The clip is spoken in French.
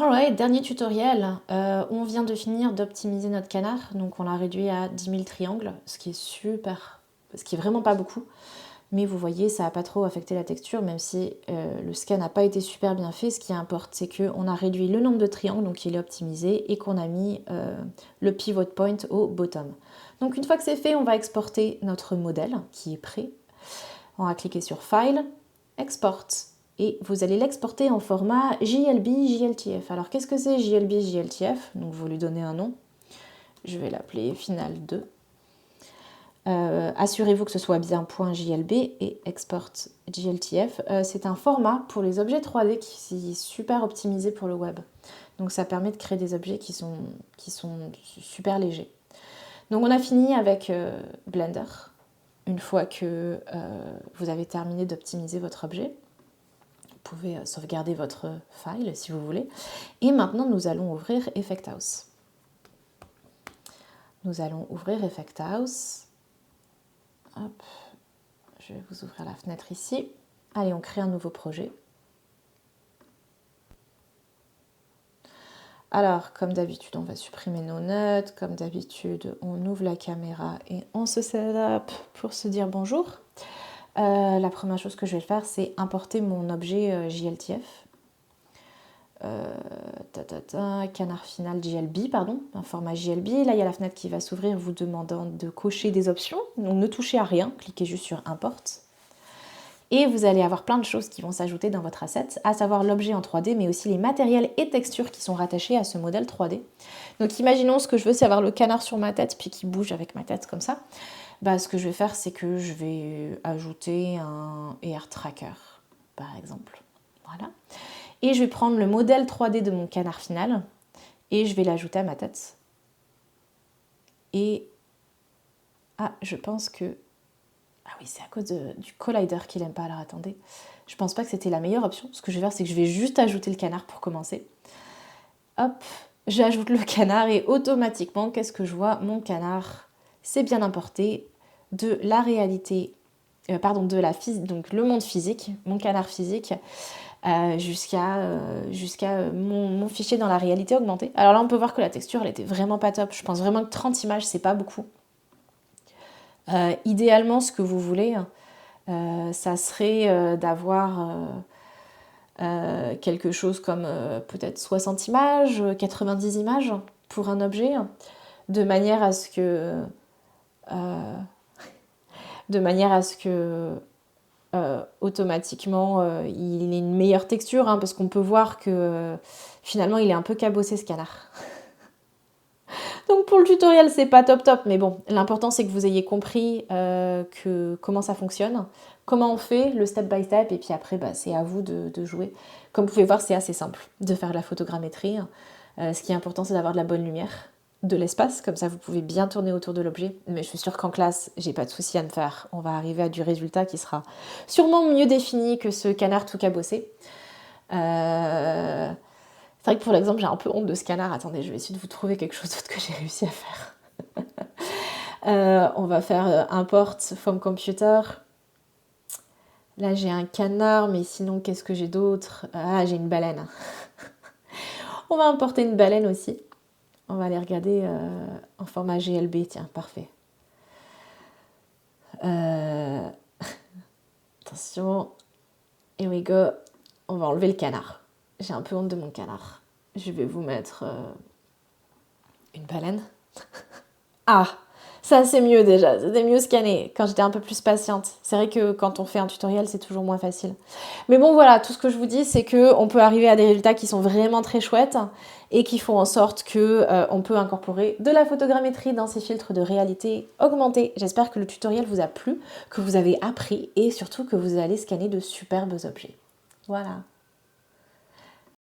Alright, dernier tutoriel. On vient de finir d'optimiser notre canard, donc on l'a réduit à 10 000 triangles, ce qui est super, ce qui est vraiment pas beaucoup. Mais vous voyez, ça n'a pas trop affecté la texture, même si le scan n'a pas été super bien fait. Ce qui importe, c'est qu'on a réduit le nombre de triangles, donc il est optimisé, et qu'on a mis le pivot point au bottom. Donc une fois que c'est fait, on va exporter notre modèle qui est prêt. On va cliquer sur File, Export. Et vous allez l'exporter en format JLB, JLTF. Alors qu'est-ce que c'est JLB, JLTF? Donc vous lui donnez un nom. Je vais l'appeler Final 2. Assurez-vous que ce soit bien .jlb et export JLTF. C'est un format pour les objets 3D qui est super optimisé pour le web. Donc ça permet de créer des objets qui sont super légers. Donc on a fini avec Blender. Une fois que vous avez terminé d'optimiser votre objet, vous pouvez sauvegarder votre file si vous voulez. Et maintenant, nous allons ouvrir Effect House. Nous allons ouvrir Effect House. Hop, je vais vous ouvrir la fenêtre ici. Allez, on crée un nouveau projet. Alors, comme d'habitude, on va supprimer nos notes. Comme d'habitude, on ouvre la caméra et on se set up pour se dire bonjour. La première chose que je vais faire, c'est importer mon objet JLTF. Canard final JLB, pardon, un format JLB. Là, il y a la fenêtre qui va s'ouvrir vous demandant de cocher des options. Donc, ne touchez à rien, cliquez juste sur Import. Et vous allez avoir plein de choses qui vont s'ajouter dans votre asset, à savoir l'objet en 3D, mais aussi les matériels et textures qui sont rattachés à ce modèle 3D. Donc, imaginons ce que je veux, c'est avoir le canard sur ma tête, puis qui bouge avec ma tête comme ça. Bah, ce que je vais faire, c'est que je vais ajouter un air tracker, par exemple. Voilà. Et je vais prendre le modèle 3D de mon canard final et je vais l'ajouter à ma tête. Et je pense que... Ah oui, c'est à cause du collider qu'il n'aime pas. Alors attendez, je pense pas que c'était la meilleure option. Ce que je vais faire, c'est que je vais juste ajouter le canard pour commencer. Hop, j'ajoute le canard et automatiquement, qu'est-ce que je vois? Mon canard, c'est bien importé de la réalité, de la physique, donc le monde physique, mon canard physique, jusqu'à mon fichier dans la réalité augmentée. Alors là, on peut voir que la texture, elle était vraiment pas top. Je pense vraiment que 30 images, c'est pas beaucoup. Idéalement, ce que vous voulez, ça serait d'avoir quelque chose comme peut-être 60 images, 90 images pour un objet, de manière à ce que automatiquement il ait une meilleure texture, hein, parce qu'on peut voir que finalement il est un peu cabossé ce canard. Donc pour le tutoriel c'est pas top top, mais bon, l'important c'est que vous ayez compris comment ça fonctionne, comment on fait le step by step, et puis après c'est à vous de jouer. Comme vous pouvez voir, c'est assez simple de faire la photogrammétrie. Ce qui est important, c'est d'avoir de la bonne lumière, de l'espace, comme ça vous pouvez bien tourner autour de l'objet. Mais je suis sûre qu'en classe, j'ai pas de souci à me faire. On va arriver à du résultat qui sera sûrement mieux défini que ce canard tout cabossé. C'est vrai que pour l'exemple, j'ai un peu honte de ce canard. Attendez, je vais essayer de vous trouver quelque chose d'autre que j'ai réussi à faire. On va faire import from computer. Là, j'ai un canard, mais sinon, qu'est-ce que j'ai d'autre? Ah, j'ai une baleine. On va importer une baleine aussi. On va aller regarder en format GLB. Tiens, parfait. Attention. Here we go. On va enlever le canard. J'ai un peu honte de mon canard. Je vais vous mettre une baleine. Ah, ça c'est mieux déjà. C'était mieux scanné quand j'étais un peu plus patiente. C'est vrai que quand on fait un tutoriel, c'est toujours moins facile. Mais bon, voilà, tout ce que je vous dis, c'est qu'on peut arriver à des résultats qui sont vraiment très chouettes et qui font en sorte qu'on peut incorporer de la photogrammétrie dans ces filtres de réalité augmentée. J'espère que le tutoriel vous a plu, que vous avez appris et surtout que vous allez scanner de superbes objets. Voilà.